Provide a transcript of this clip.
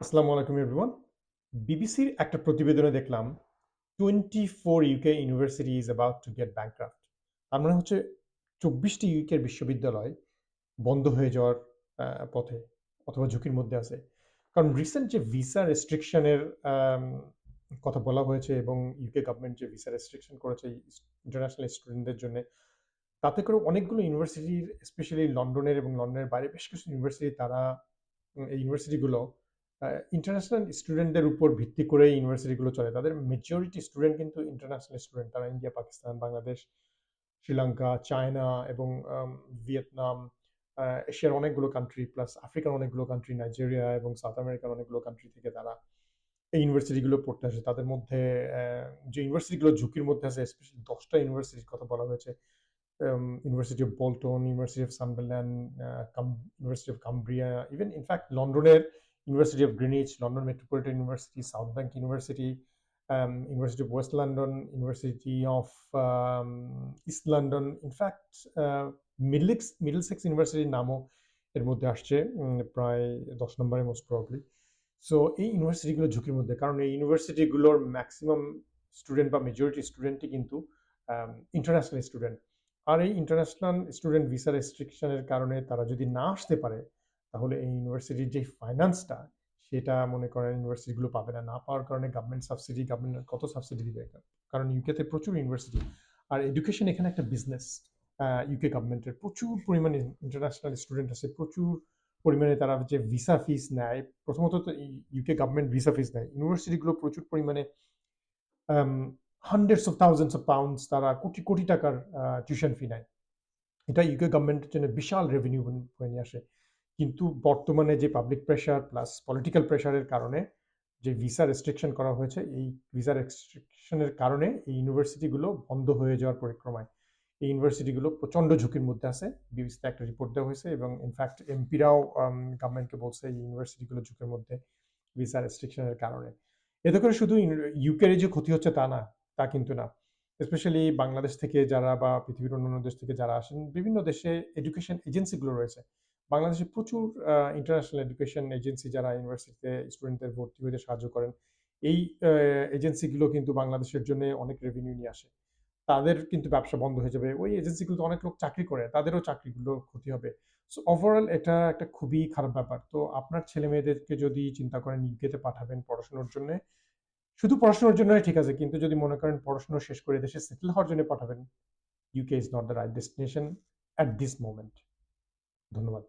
আসসালামু আলাইকুম এভরিওয়ান। বিবিসির একটা প্রতিবেদনে দেখলাম 24 UK university is about to get bankrupt. তার মানে হচ্ছে 24টি ইউকের বিশ্ববিদ্যালয় বন্ধ হয়ে যাওয়ার পথে অথবা ঝুঁকির মধ্যে আছে। কারণ রিসেন্ট যে ভিসা রেস্ট্রিকশনের কথা বলা হয়েছে এবং ইউকে গভর্নমেন্ট যে ভিসা রেস্ট্রিকশন করেছে ইন্টারন্যাশনাল স্টুডেন্টদের জন্য, তাতে করে অনেকগুলো ইউনিভার্সিটির স্পেশালি লন্ডনের এবং লন্ডনের বাইরে বেশ কিছু ইউনিভার্সিটি তারা এই ইউনিভার্সিটিগুলো ইন্টারন্যাশনাল স্টুডেন্টদের উপর ভিত্তি করে ইউনিভার্সিটিগুলো চলে। তাদের মেজরিটি স্টুডেন্ট কিন্তু ইন্টারন্যাশনাল স্টুডেন্ট। তারা ইন্ডিয়া, পাকিস্তান, বাংলাদেশ, শ্রীলঙ্কা, চায়না এবং ভিয়েতনাম, এশিয়ার অনেকগুলো কান্ট্রি প্লাস আফ্রিকার অনেকগুলো কান্ট্রি, নাইজেরিয়া এবং সাউথ আমেরিকার অনেকগুলো কান্ট্রি থেকে তারা এই ইউনিভার্সিটিগুলো পড়তে আসে। তাদের মধ্যে যে ইউনিভার্সিটিগুলো ঝুঁকির মধ্যে আছে স্পেশালি 10টা ইউনিভার্সিটির কথা বলা হয়েছে। University of Bolton, University of Sunderland, University of Cumbria, even in fact লন্ডনের University of Greenwich, London Metropolitan University, South Bank University, University of West London, University of East London, in fact Middlesex ইউনিভার্সিটির নামও এর মধ্যে আসছে, প্রায় 10 নম্বরে most probably. So এই ইউনিভার্সিটিগুলো ঝুঁকির মধ্যে, কারণ এই ইউনিভার্সিটিগুলোর ম্যাক্সিমাম স্টুডেন্ট বা মেজরিটি স্টুডেন্টই কিন্তু ইন্টারন্যাশনাল স্টুডেন্ট। আর এই ইন্টারন্যাশনাল স্টুডেন্ট ভিসা রেস্ট্রিকশনের কারণে তারা যদি না আসতে পারে, তাহলে এই ইউনিভার্সিটির যে ফাইন্যান্সটা সেটা মনে করেন ইউনিভার্সিটিগুলো পাবে না। না পাওয়ার কারণে গভর্নমেন্ট কত সাবসিডি দিবে? কারণ ইউকেতে প্রচুর ইউনিভার্সিটি, আর এডুকেশন এখানে একটা বিজনেস। ইউকে গভর্নমেন্টের প্রচুর পরিমাণে ইন্টারন্যাশনাল স্টুডেন্ট আছে, প্রচুর পরিমাণে তারা যে ভিসা ফিস নেয়। প্রথমত তো ইউকে গভর্নমেন্ট ভিসা ফিস নেয়, ইউনিভার্সিটিগুলো প্রচুর পরিমাণে hundreds of thousands of pounds, তারা কোটি কোটি টাকার টিউশন ফি নেয়। এটা ইউকে গভর্নমেন্টের জন্য বিশাল রেভিনিউ বয়ে নিয়ে আসে। কিন্তু বর্তমানে যে পাবলিক প্রেশার প্লাস পলিটিক্যাল প্রেশারের কারণে যে ভিসা রেস্ট্রিকশন করা হয়েছে, এই ভিসা রেস্ট্রিকশনের কারণে এই ইউনিভার্সিটিগুলো বন্ধ হয়ে যাওয়ার পরিক্রমায়। এই ইউনিভার্সিটিগুলো প্রচণ্ড ঝুঁকির মধ্যে আছে। বিবিসিতে একটা রিপোর্ট দেওয়া হয়েছে এবং ইনফ্যাক্ট এমপিরাও গভর্নমেন্টকে বলছে এই ইউনিভার্সিটিগুলো ঝুঁকির মধ্যে ভিসা রেস্ট্রিকশনের কারণে। এতে করে শুধু ইউকের যে ক্ষতি হচ্ছে তা না, তা কিন্তু না। স্পেশালি বাংলাদেশ থেকে যারা বা পৃথিবীর অন্যান্য দেশ থেকে যারা আসেন, বিভিন্ন দেশে এডুকেশন এজেন্সিগুলো রয়েছে। বাংলাদেশে প্রচুর ইন্টারন্যাশনাল এডুকেশন এজেন্সি যারা ইউনিভার্সিটিতে স্টুডেন্টদের ভর্তি হতে সাহায্য করেন। এই এজেন্সিগুলো কিন্তু বাংলাদেশের জন্য অনেক রেভিনিউ নিয়ে আসে। তাদের কিন্তু ব্যবসা বন্ধ হয়ে যাবে। ওই এজেন্সিগুলোতে অনেক লোক চাকরি করে, তাদেরও চাকরিগুলো ক্ষতি হবে। সো ওভারঅল এটা একটা খুবই খারাপ ব্যাপার। তো আপনার ছেলে-মেয়েদেরকে যদি চিন্তা করেন ইউকেতে পাঠাবেন পড়াশোনার জন্যে, শুধু পড়াশোনার জন্যই ঠিক আছে। কিন্তু যদি মনে করেন পড়াশোনা শেষ করে দেশে সেটেল হওয়ার জন্য পাঠাবেন, UK is not the right destination at this moment. ধন্যবাদ।